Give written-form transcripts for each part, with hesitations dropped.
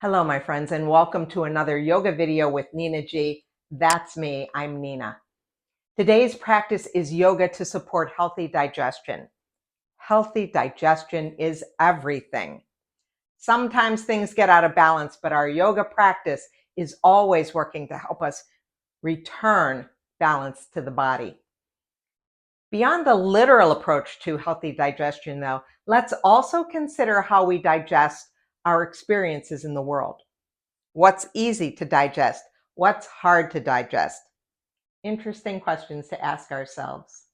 Hello, my friends, and welcome to another yoga video with Nina G. That's me, I'm Nina. Today's practice is yoga to support healthy digestion. Healthy digestion is everything. Sometimes things get out of balance, but our yoga practice is always working to help us return balance to the body. Beyond the literal approach to healthy digestion, though, let's also consider how we digest our experiences in the world. What's easy to digest? What's hard to digest? Interesting questions to ask ourselves.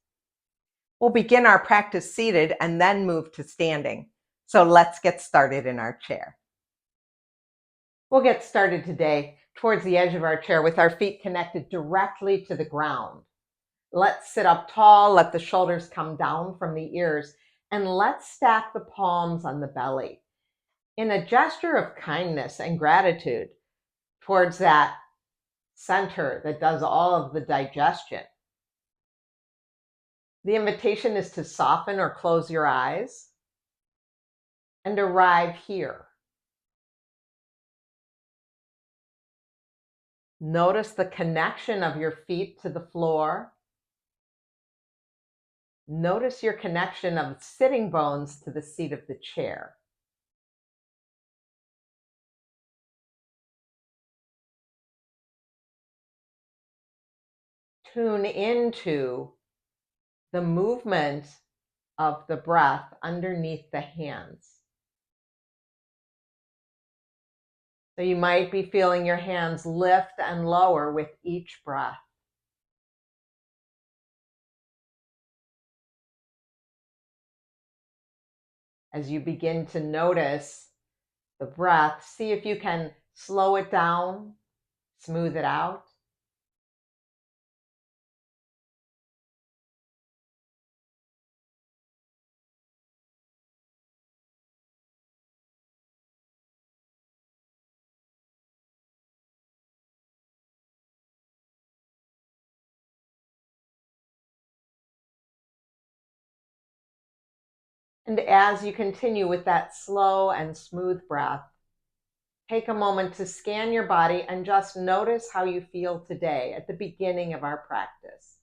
We'll begin our practice seated and then move to standing. So let's get started in our chair. We'll get started today towards the edge of our chair with our feet connected directly to the ground. Let's sit up tall, let the shoulders come down from the ears, and let's stack the palms on the belly in a gesture of kindness and gratitude towards that center that does all of the digestion. The invitation is to soften or close your eyes and arrive here. Notice the connection of your feet to the floor. Notice your connection of sitting bones to the seat of the chair. Tune into the movement of the breath underneath the hands. So you might be feeling your hands lift and lower with each breath. As you begin to notice the breath, see if you can slow it down, smooth it out. And as you continue with that slow and smooth breath, take a moment to scan your body and just notice how you feel today at the beginning of our practice.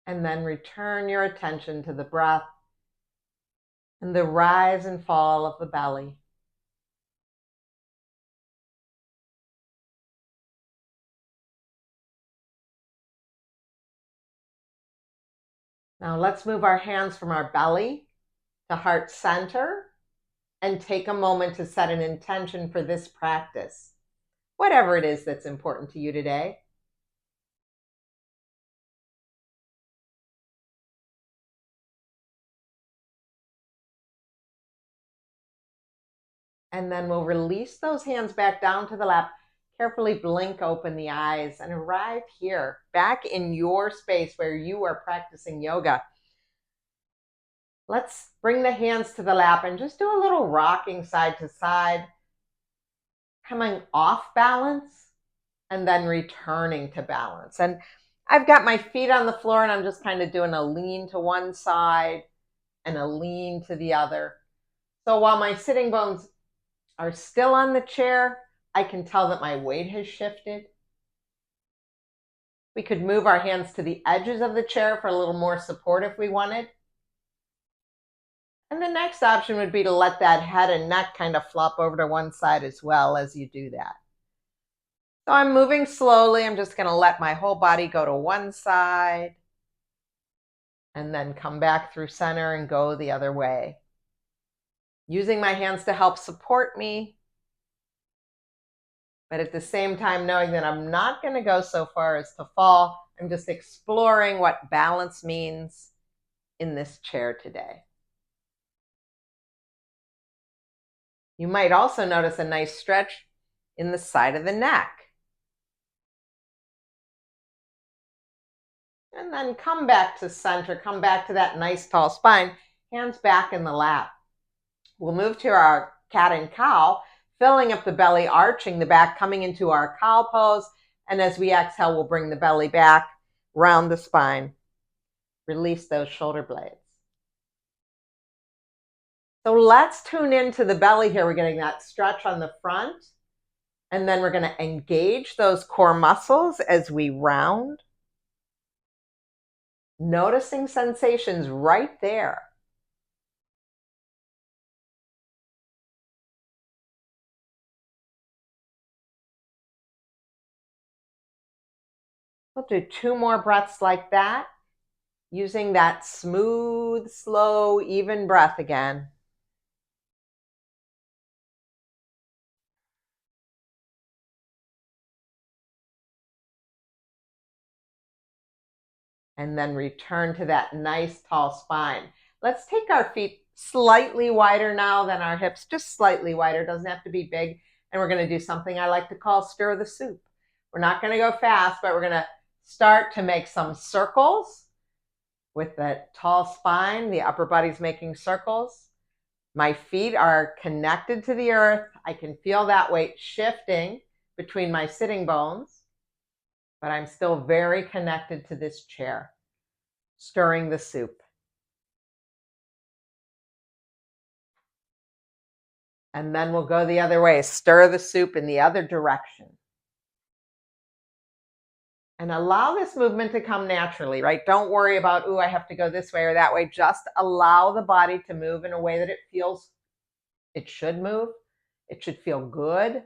And then return your attention to the breath and the rise and fall of the belly. Now let's move our hands from our belly to heart center and take a moment to set an intention for this practice, whatever it is that's important to you today. And then we'll release those hands back down to the lap. Carefully blink open the eyes and arrive here, back in your space where you are practicing yoga. Let's bring the hands to the lap and just do a little rocking side to side, coming off balance and then returning to balance. And I've got my feet on the floor and I'm just kind of doing a lean to one side and a lean to the other. So while my sitting bones are still on the chair, I can tell that my weight has shifted. We could move our hands to the edges of the chair for a little more support if we wanted. And the next option would be to let that head and neck kind of flop over to one side as well as you do that. So I'm moving slowly. I'm just going to let my whole body go to one side and then come back through center and go the other way. Using my hands to help support me, but at the same time knowing that I'm not going to go so far as to fall. I'm just exploring what balance means in this chair today. You might also notice a nice stretch in the side of the neck. And then come back to center, come back to that nice tall spine, hands back in the lap. We'll move to our cat and cow, filling up the belly, arching the back, coming into our cow pose. And as we exhale, we'll bring the belly back, round the spine. Release those shoulder blades. So let's tune into the belly here. We're getting that stretch on the front. And then we're going to engage those core muscles as we round. Noticing sensations right there. We'll do 2 more breaths like that, using that smooth, slow, even breath again. And then return to that nice tall spine. Let's take our feet slightly wider now than our hips, just slightly wider, doesn't have to be big. And we're going to do something I like to call stir the soup. We're not going to go fast, but we're going to start to make some circles with that tall spine. The upper body's making circles. My feet are connected to the earth. I can feel that weight shifting between my sitting bones, but I'm still very connected to this chair. Stirring the soup. And then we'll go the other way. Stir the soup in the other direction. And allow this movement to come naturally, right? Don't worry about, I have to go this way or that way. Just allow the body to move in a way that it feels it should move. It should feel good.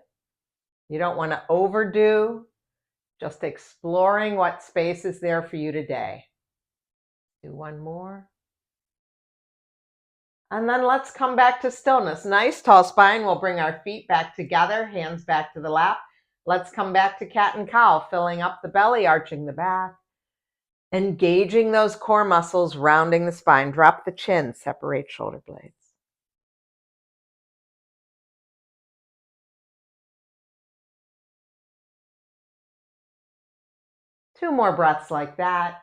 You don't want to overdo. Just exploring what space is there for you today. Do 1 more. And then let's come back to stillness. Nice tall spine. We'll bring our feet back together, hands back to the lap. Let's come back to cat and cow, filling up the belly, arching the back. Engaging those core muscles, rounding the spine. Drop the chin, separate shoulder blades. Two more breaths like that.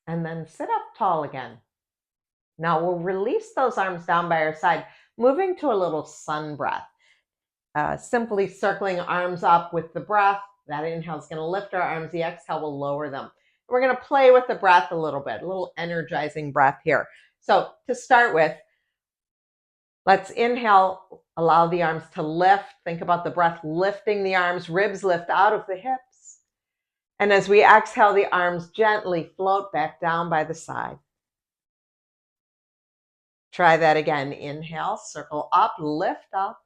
And then sit up tall again. Now we'll release those arms down by our side, moving to a little sun breath. Simply circling arms up with the breath. That inhale is going to lift our arms. The exhale will lower them. We're going to play with the breath a little bit, a little energizing breath here. So to start with, let's inhale, allow the arms to lift. Think about the breath lifting the arms, ribs lift out of the hips. And as we exhale, the arms gently float back down by the side. Try that again. Inhale, circle up, lift up.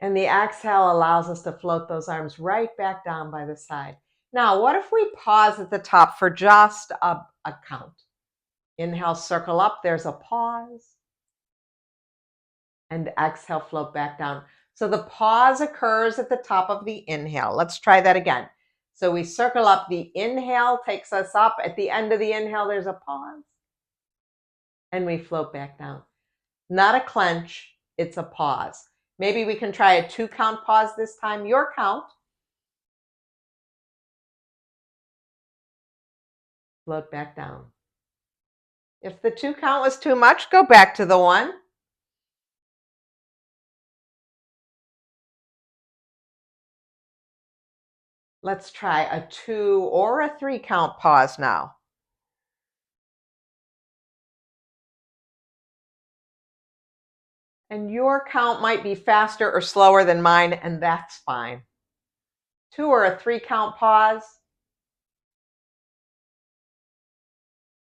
And the exhale allows us to float those arms right back down by the side. Now, what if we pause at the top for just a count? Inhale, circle up, there's a pause. And exhale, float back down. So the pause occurs at the top of the inhale. Let's try that again. So we circle up, the inhale takes us up. At the end of the inhale, there's a pause. And we float back down. Not a clench, it's a pause. Maybe we can try a 2-count pause this time. Your count. Float back down. If the 2 count was too much, go back to the 1. Let's try a 2 or a 3 count pause now. And your count might be faster or slower than mine, and that's fine. 2 or a 3 count pause.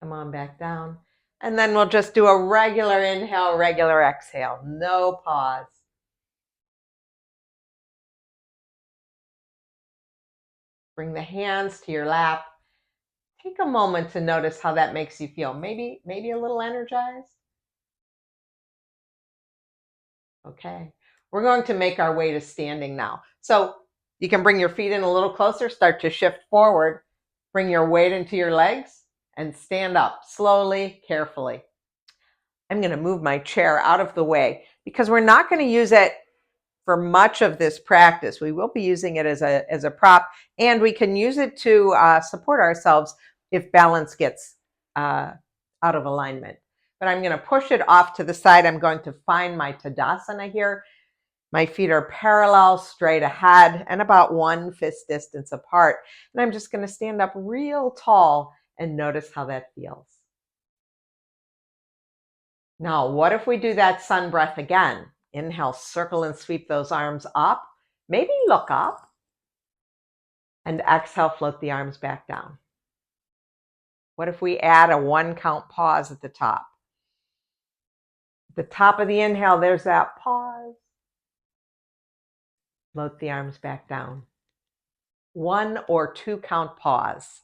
Come on back down. And then we'll just do a regular inhale, regular exhale. No pause. Bring the hands to your lap. Take a moment to notice how that makes you feel. Maybe a little energized. Okay, we're going to make our way to standing now. So you can bring your feet in a little closer, start to shift forward, bring your weight into your legs, and stand up slowly, carefully. I'm going to move my chair out of the way because we're not going to use it for much of this practice. We will be using it as a prop, and we can use it to support ourselves if balance gets out of alignment. But I'm going to push it off to the side. I'm going to find my Tadasana here. My feet are parallel, straight ahead, and about 1 fist distance apart. And I'm just going to stand up real tall and notice how that feels. Now, what if we do that sun breath again? Inhale, circle and sweep those arms up. Maybe look up. And exhale, float the arms back down. What if we add a 1 count pause at the top? At the top of the inhale, there's that pause. Float the arms back down. 1 or 2 count pause.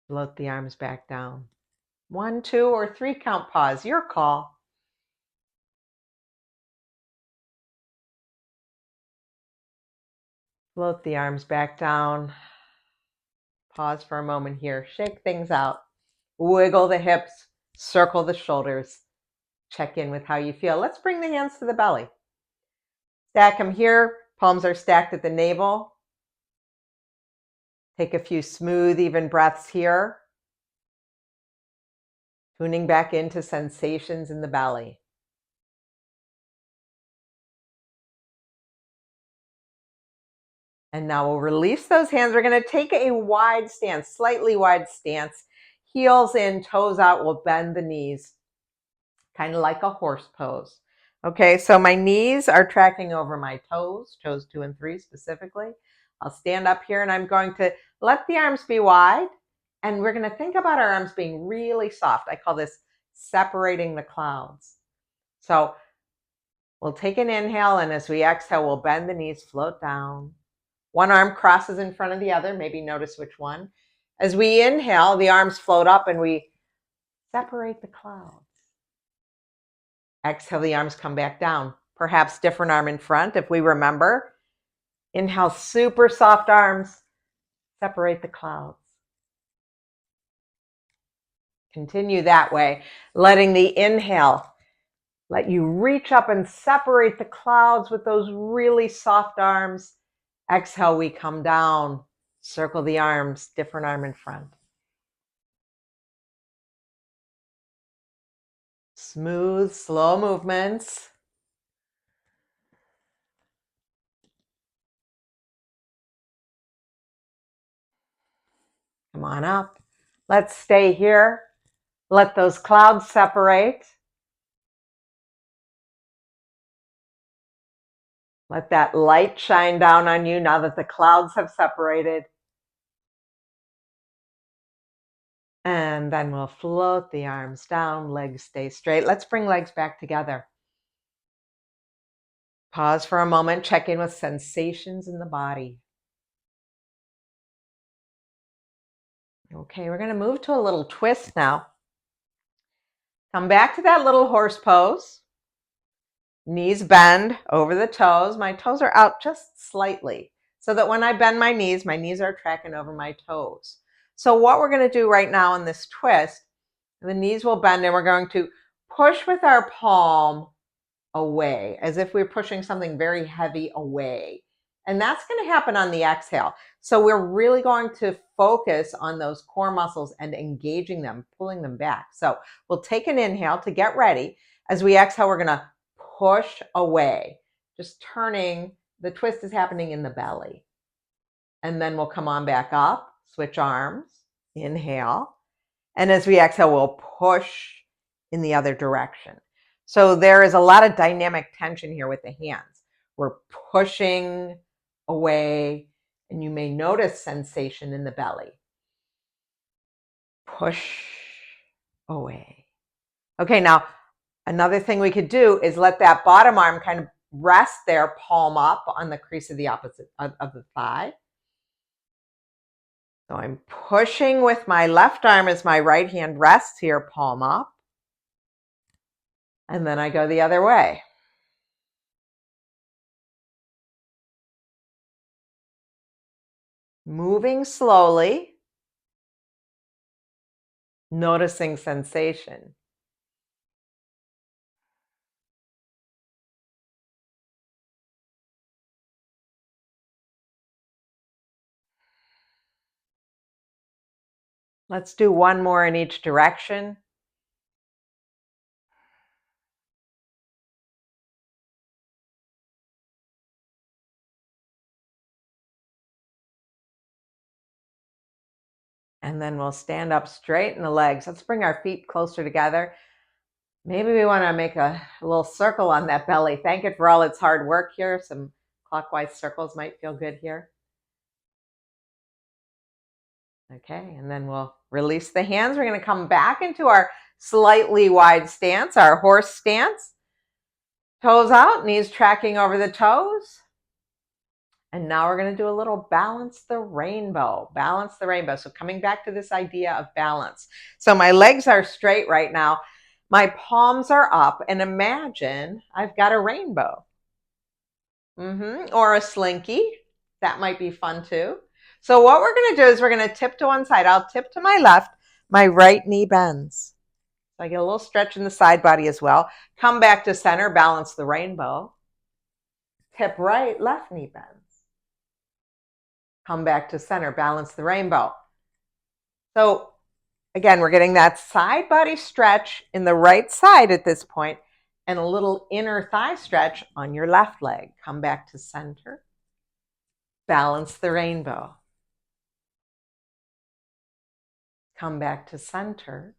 Float the arms back down. 1, 2, or 3 count pause. Your call. Float the arms back down. Pause for a moment here. Shake things out. Wiggle the hips. Circle the shoulders. Check in with how you feel. Let's bring the hands to the belly. Stack them here. Palms are stacked at the navel. Take a few smooth, even breaths here. Tuning back into sensations in the belly. And now we'll release those hands. We're going to take a wide stance, slightly wide stance. Heels in, toes out. We'll bend the knees, kind of like a horse pose. Okay, so my knees are tracking over my toes 2 and 3 specifically. I'll stand up here and I'm going to let the arms be wide. And we're going to think about our arms being really soft. I call this separating the clouds. So we'll take an inhale, and as we exhale, we'll bend the knees, float down. One arm crosses in front of the other. Maybe notice which one. As we inhale, the arms float up and we separate the clouds. Exhale, the arms come back down. Perhaps different arm in front if we remember. Inhale, super soft arms. Separate the clouds. Continue that way, letting the inhale let you reach up and separate the clouds with those really soft arms. Exhale, we come down. Circle the arms, different arm in front. Smooth, slow movements. Come on up. Let's stay here. Let those clouds separate. Let that light shine down on you now that the clouds have separated. And then we'll float the arms down, legs stay straight. Let's bring legs back together. Pause for a moment, check in with sensations in the body. Okay, we're going to move to a little twist now. Come back to that little horse pose. Knees bend over the toes. My toes are out just slightly so that when I bend my knees are tracking over my toes. So what we're going to do right now in this twist, the knees will bend and we're going to push with our palm away as if we're pushing something very heavy away. And that's going to happen on the exhale. So we're really going to focus on those core muscles and engaging them, pulling them back. So we'll take an inhale to get ready. As we exhale, we're going to push away, just turning. The twist is happening in the belly. And then we'll come on back up, switch arms, inhale. And as we exhale, we'll push in the other direction. So there is a lot of dynamic tension here with the hands. We're pushing away, and you may notice sensation in the belly. Push away. Okay, now another thing we could do is let that bottom arm kind of rest there, palm up on the crease of the opposite of the thigh. So I'm pushing with my left arm as my right hand rests here, palm up. And then I go the other way. Moving slowly, noticing sensation. Let's do one more in each direction. And then we'll stand up straight in the legs. Let's bring our feet closer together. Maybe we want to make a little circle on that belly. Thank it for all its hard work here. Some clockwise circles might feel good here. Okay, and then we'll release the hands. We're going to come back into our slightly wide stance, our horse stance. Toes out, knees tracking over the toes. And now we're going to do a little balance the rainbow. Balance the rainbow. So coming back to this idea of balance. So my legs are straight right now. My palms are up, and imagine I've got a rainbow. Or a slinky. That might be fun too. So what we're going to do is we're going to tip to one side. I'll tip to my left. My right knee bends. So I get a little stretch in the side body as well. Come back to center, balance the rainbow. Tip right, left knee bends. Come back to center, balance the rainbow. So again, we're getting that side body stretch in the right side at this point, and a little inner thigh stretch on your left leg. Come back to center, balance the rainbow. Come back to center,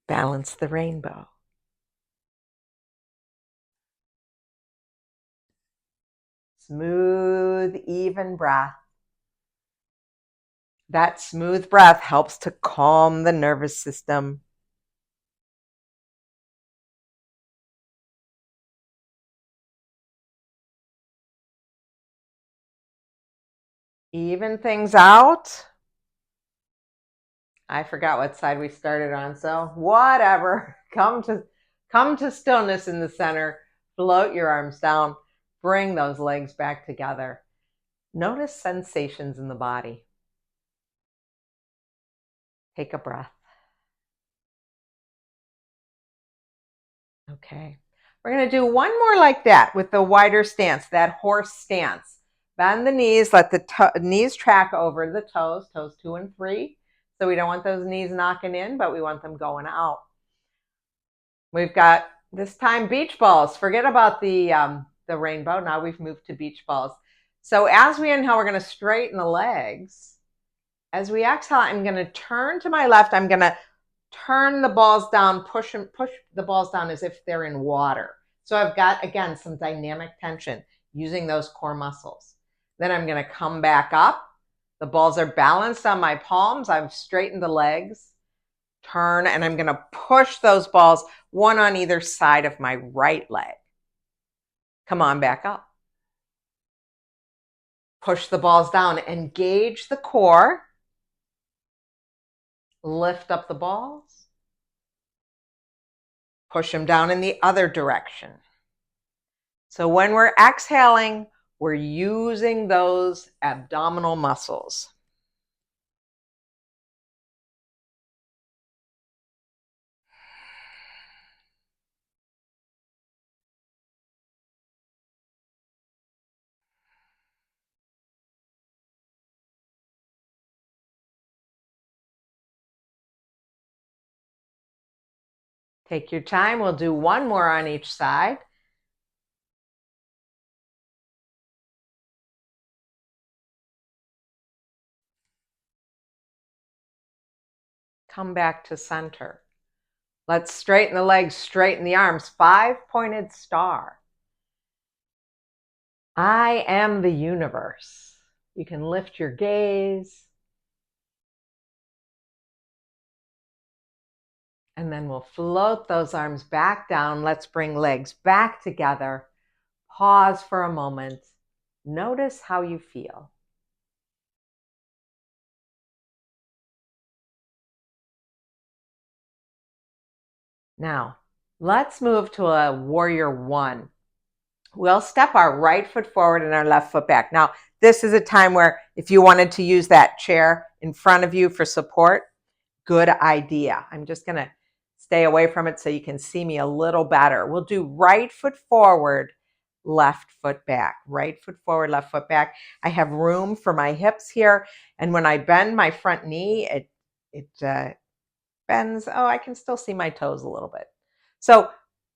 balance the rainbow. Smooth, even breath. That smooth breath helps to calm the nervous system. Even things out. I forgot what side we started on, so whatever. Come to stillness in the center. Float your arms down. Bring those legs back together. Notice sensations in the body. Take a breath. Okay. We're going to do one more like that with the wider stance, that horse stance. Bend the knees, let the knees track over the toes 2 and 3. So we don't want those knees knocking in, but we want them going out. We've got, this time, beach balls. Forget about the rainbow. Now we've moved to beach balls. So as we inhale, we're going to straighten the legs. As we exhale, I'm going to turn to my left. I'm going to turn the balls down, push the balls down as if they're in water. So I've got, again, some dynamic tension using those core muscles. Then I'm going to come back up. The balls are balanced on my palms. I've straightened the legs. Turn, and I'm going to push those balls, one on either side of my right leg. Come on back up. Push the balls down. Engage the core. Lift up the balls. Push them down in the other direction. So when we're exhaling, we're using those abdominal muscles. Take your time. We'll do one more on each side. Come back to center. Let's straighten the legs, straighten the arms. 5-pointed star. I am the universe. You can lift your gaze. And then we'll float those arms back down. Let's bring legs back together. Pause for a moment. Notice how you feel. Now, let's move to a warrior 1. We'll step our right foot forward and our left foot back. Now, this is a time where if you wanted to use that chair in front of you for support, good idea. I'm just going to stay away from it so you can see me a little better. We'll do right foot forward, left foot back, right foot forward, left foot back. I have room for my hips here. And when I bend my front knee, it bends. Oh, I can still see my toes a little bit. So,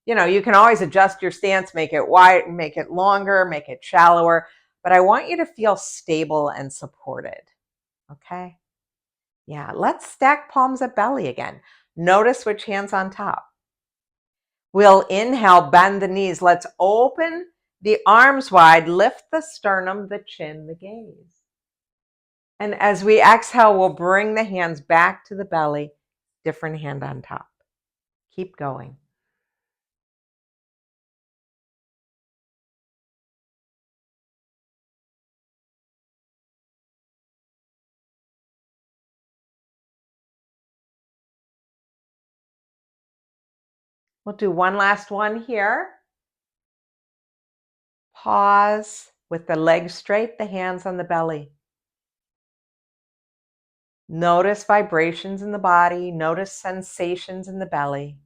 you can always adjust your stance, make it wide, make it longer, make it shallower, but I want you to feel stable and supported. Okay? Yeah, let's stack palms at belly again. Notice which hand's on top. We'll inhale, bend the knees. Let's open the arms wide, lift the sternum, the chin, the gaze. And as we exhale, we'll bring the hands back to the belly, different hand on top. Keep going. We'll do one last one here. Pause with the legs straight, the hands on the belly. Notice vibrations in the body. Notice sensations in the belly.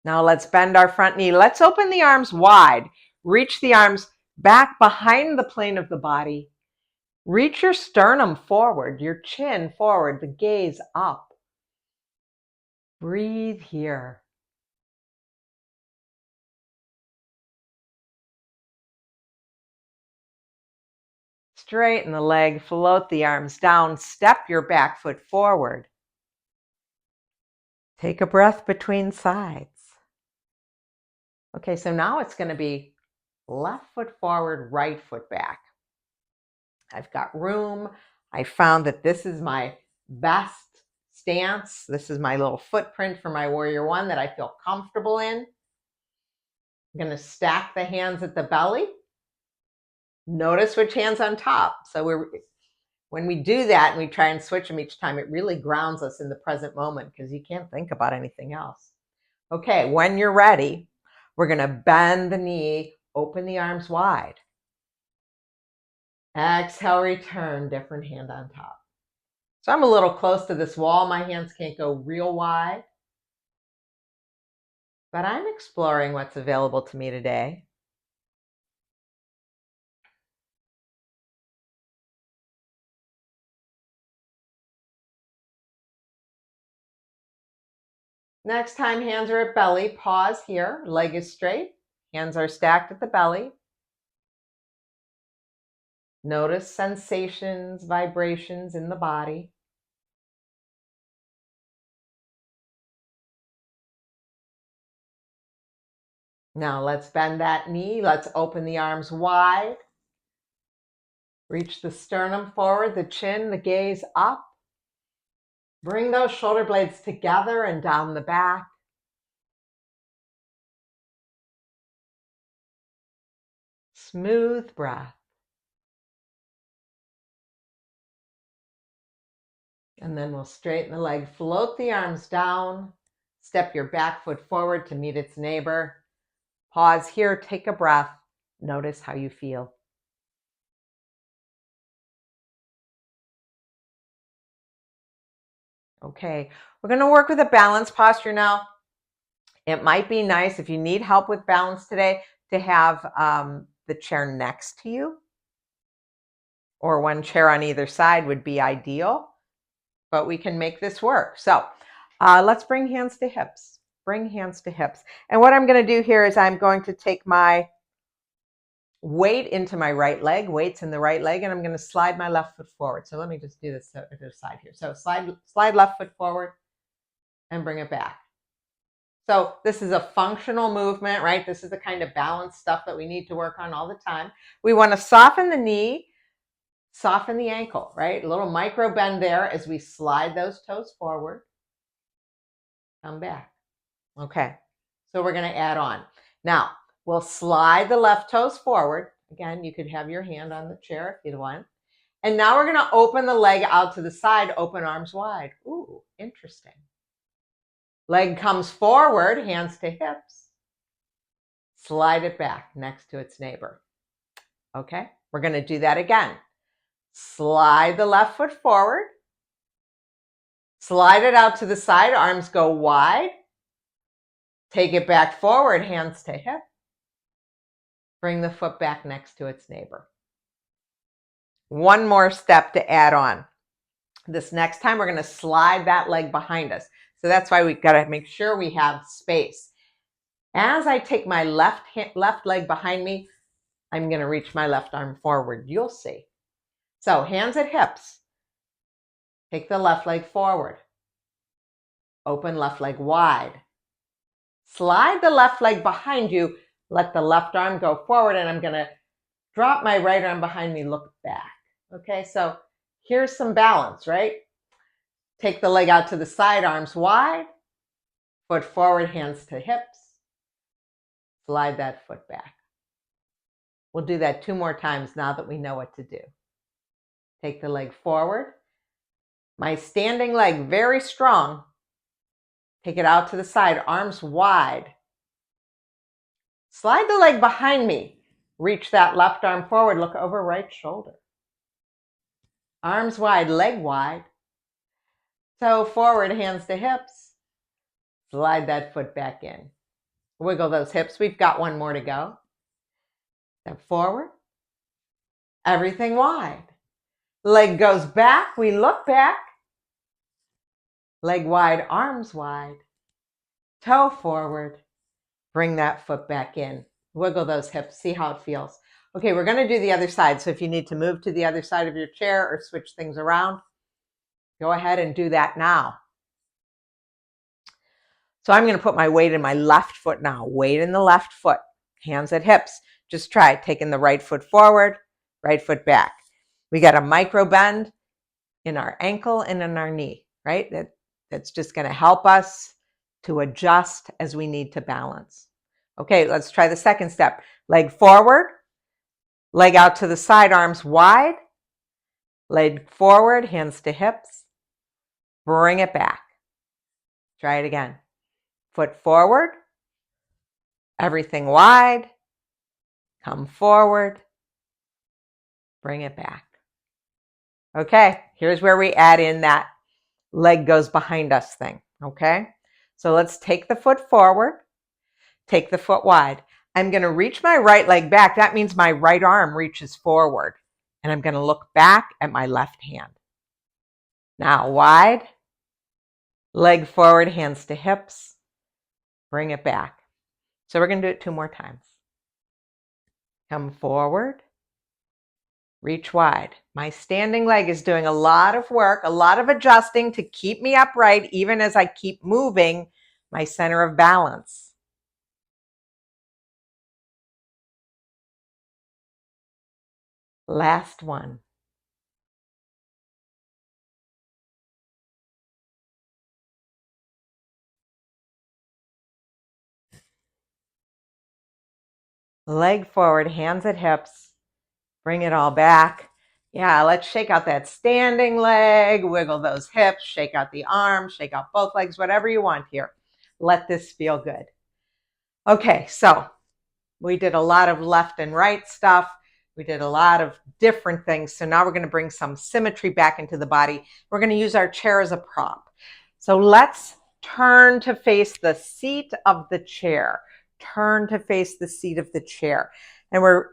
Now let's bend our front knee. Let's open the arms wide. Reach the arms back behind the plane of the body. Reach your sternum forward, your chin forward, the gaze up. Breathe here. Straighten the leg, float the arms down, step your back foot forward. Take a breath between sides. Okay, so now it's going to be left foot forward, right foot back. I've got room. I found that this is my best stance. This is my little footprint for my Warrior One that I feel comfortable in. I'm going to stack the hands at the belly. Notice which hand's on top. So when we do that and we try and switch them each time, it really grounds us in the present moment because you can't think about anything else. Okay, when you're ready, we're going to bend the knee, open the arms wide. Exhale, return, different hand on top. So I'm a little close to this wall. My hands can't go real wide, but I'm exploring what's available to me today. Next time hands are at belly, pause here, leg is straight, hands are stacked at the belly. Notice sensations, vibrations in the body. Now let's bend that knee. Let's open the arms wide. Reach the sternum forward, the chin, the gaze up. Bring those shoulder blades together and down the back. Smooth breath. And then we'll straighten the leg, float the arms down, step your back foot forward to meet its neighbor. Pause here, take a breath. Notice how you feel. Okay, we're going to work with a balanced posture now. It might be nice if you need help with balance today to have the chair next to you, or one chair on either side would be ideal, but we can make this work. So let's bring hands to hips. Bring hands to hips. And what I'm going to do here is I'm going to take my weight into my right leg, weights in the right leg, and I'm going to slide my left foot forward. So let me just do this to the side here. So slide left foot forward and bring it back. So this is a functional movement, right? This is the kind of balance stuff that we need to work on all the time. We want to soften the knee, soften the ankle, right? A little micro bend there as we slide those toes forward. Come back. Okay, so we're going to add on. Now, we'll slide the left toes forward. Again, you could have your hand on the chair if you want. And now we're going to open the leg out to the side, open arms wide. Ooh, interesting. Leg comes forward, hands to hips. Slide it back next to its neighbor. Okay, we're going to do that again. Slide the left foot forward. Slide it out to the side, arms go wide. Take it back forward, hands to hip. Bring the foot back next to its neighbor. One more step to add on. This next time, we're going to slide that leg behind us. So that's why we've got to make sure we have space. As I take my left leg behind me, I'm going to reach my left arm forward. You'll see. So hands at hips. Take the left leg forward. Open left leg wide. Slide the left leg behind you. Let the left arm go forward, and I'm going to drop my right arm behind me, look back. Okay, so here's some balance, right? Take the leg out to the side, arms wide. Foot forward, hands to hips. Slide that foot back. We'll do that 2 more times now that we know what to do. Take the leg forward. My standing leg, very strong. Take it out to the side, arms wide. Slide the leg behind me. Reach that left arm forward, look over right shoulder. Arms wide, leg wide. Toe forward, hands to hips. Slide that foot back in. Wiggle those hips. We've got 1 more to go. Step forward. Everything wide. Leg goes back. We look back. Leg wide, arms wide. Toe forward. Bring that foot back in. Wiggle those hips. See how it feels. Okay, we're going to do the other side. So if you need to move to the other side of your chair or switch things around, go ahead and do that now. So I'm going to put my weight in my left foot now. Weight in the left foot. Hands at hips. Just try taking the right foot forward, right foot back. We got a micro bend in our ankle and in our knee, right? That's just going to help us to adjust as we need to balance. Okay, let's try the second step. Leg forward, leg out to the side, arms wide. Leg forward, hands to hips. Bring it back. Try it again. Foot forward, everything wide, come forward, bring it back. Okay, here's where we add in that leg goes behind us thing, okay? So let's take the foot forward, take the foot wide. I'm going to reach my right leg back. That means my right arm reaches forward, and I'm going to look back at my left hand. Now wide, leg forward, hands to hips. Bring it back. So we're going to do it 2 more times. Come forward. Reach wide. My standing leg is doing a lot of work, a lot of adjusting to keep me upright, even as I keep moving my center of balance. Last one. Leg forward, hands at hips. Bring it all back. Yeah, let's shake out that standing leg, wiggle those hips, shake out the arms, shake out both legs, whatever you want here. Let this feel good. Okay, so we did a lot of left and right stuff. We did a lot of different things. So now we're going to bring some symmetry back into the body. We're going to use our chair as a prop. So let's turn to face the seat of the chair. Turn to face the seat of the chair. And we're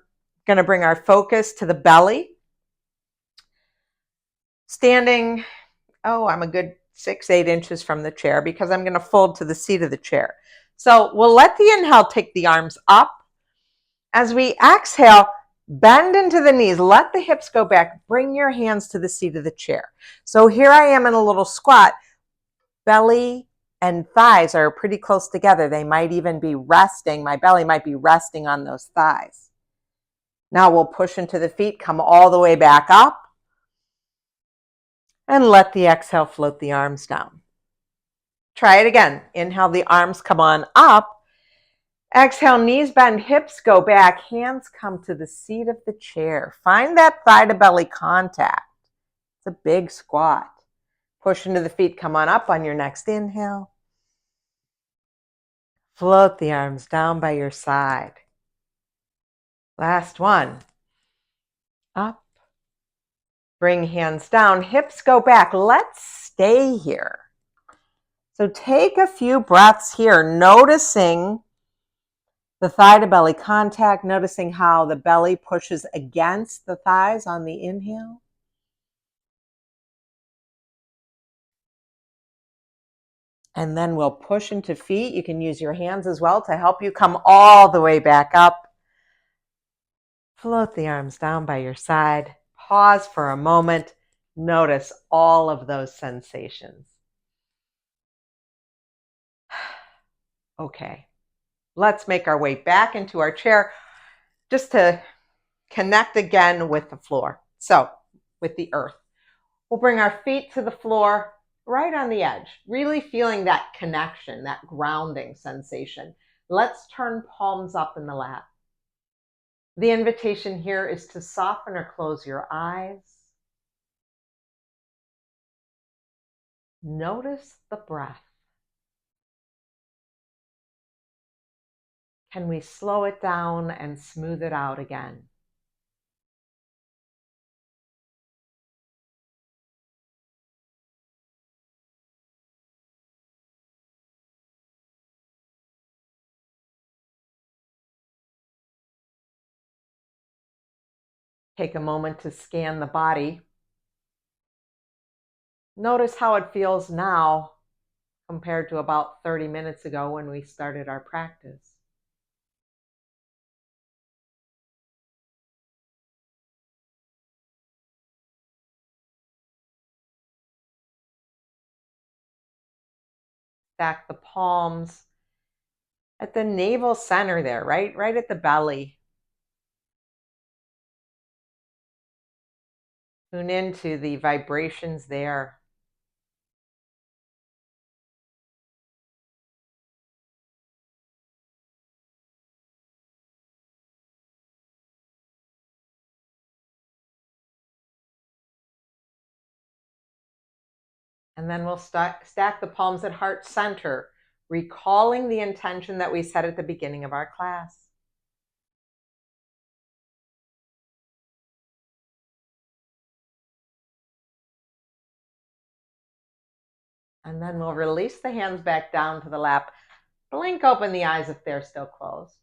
going to bring our focus to the belly. Standing, I'm a good 6-8 inches from the chair because I'm going to fold to the seat of the chair. So we'll let the inhale take the arms up. As we exhale, bend into the knees. Let the hips go back. Bring your hands to the seat of the chair. So here I am in a little squat. Belly and thighs are pretty close together. They might even be resting. My belly might be resting on those thighs. Now we'll push into the feet, come all the way back up, and let the exhale float the arms down. Try it again. Inhale, the arms come on up. Exhale, knees bend, hips go back, hands come to the seat of the chair. Find that thigh to belly contact. It's a big squat. Push into the feet, come on up on your next inhale. Float the arms down by your side. Last one. Up. Bring hands down, hips go back. Let's stay here. So take a few breaths here, noticing the thigh to belly contact, noticing how the belly pushes against the thighs on the inhale. And then we'll push into feet. You can use your hands as well to help you come all the way back up. Float the arms down by your side. Pause for a moment. Notice all of those sensations. Okay, let's make our way back into our chair just to connect again with the floor. So, with the earth. We'll bring our feet to the floor right on the edge, really feeling that connection, that grounding sensation. Let's turn palms up in the lap. The invitation here is to soften or close your eyes. Notice the breath. Can we slow it down and smooth it out again? Take a moment to scan the body. Notice how it feels now compared to about 30 minutes ago when we started our practice. Stack the palms at the navel center there, right at the belly. Tune into the vibrations there. And then we'll stack the palms at heart center, recalling the intention that we set at the beginning of our class. And then we'll release the hands back down to the lap. Blink open the eyes if they're still closed.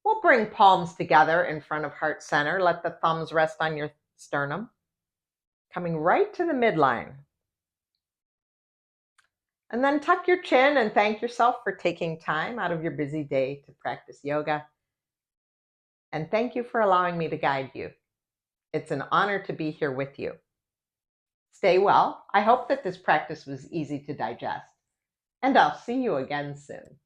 We'll bring palms together in front of heart center. Let the thumbs rest on your sternum, coming right to the midline. And then tuck your chin and thank yourself for taking time out of your busy day to practice yoga. And thank you for allowing me to guide you. It's an honor to be here with you. Stay well. I hope that this practice was easy to digest. And I'll see you again soon.